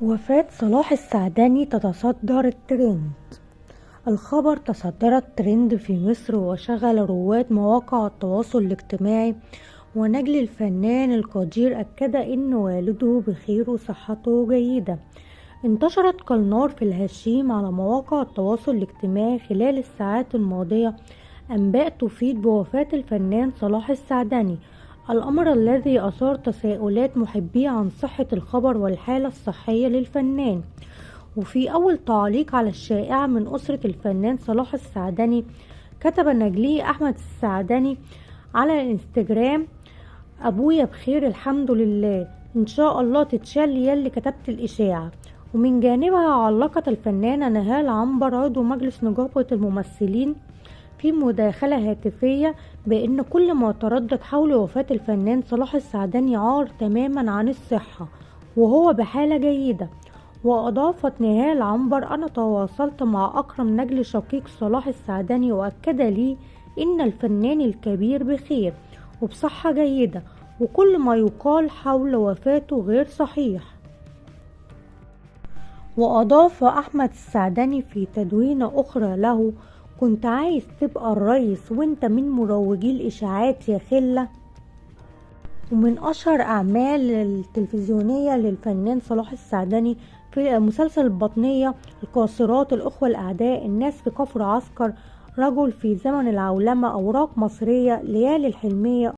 وفاة صلاح السعدني تتصدر الترند. الخبر تصدر الترند في مصر وشغل رواد مواقع التواصل الاجتماعي، ونجل الفنان القدير أكد أن والده بخير وصحته جيدة. انتشرت كالنار في الهشيم على مواقع التواصل الاجتماعي خلال الساعات الماضية أنباء تفيد بوفاة الفنان صلاح السعدني، الأمر الذي أثار تساؤلات محبيه عن صحة الخبر والحالة الصحية للفنان. وفي أول تعليق على الشائعة من أسرة الفنان صلاح السعدني، كتب نجلي أحمد السعدني على الانستجرام: أبويا بخير الحمد لله، إن شاء الله تتشال ياللي كتبت الإشاعة. ومن جانبها علقت الفنانة نهال عنبر عضو مجلس نقابة الممثلين في مداخلة هاتفية بأن كل ما تردد حول وفاة الفنان صلاح السعدني عار تماما عن الصحة وهو بحالة جيدة. وأضافت نهال عنبر: أنا تواصلت مع أكرم نجل شقيق صلاح السعدني وأكد لي إن الفنان الكبير بخير وبصحة جيدة، وكل ما يقال حول وفاته غير صحيح. وأضاف أحمد السعدني في تدوينة أخرى له: كنت عايز تبقى الرئيس وانت من مروجي الإشاعات يا خلة. ومن أشهر أعمال التلفزيونية للفنان صلاح السعدني في مسلسل البطنية، القاصرات، الأخوة الأعداء، الناس في كفر عسكر، رجل في زمن العولمة، أوراق مصرية، ليالي الحلمية.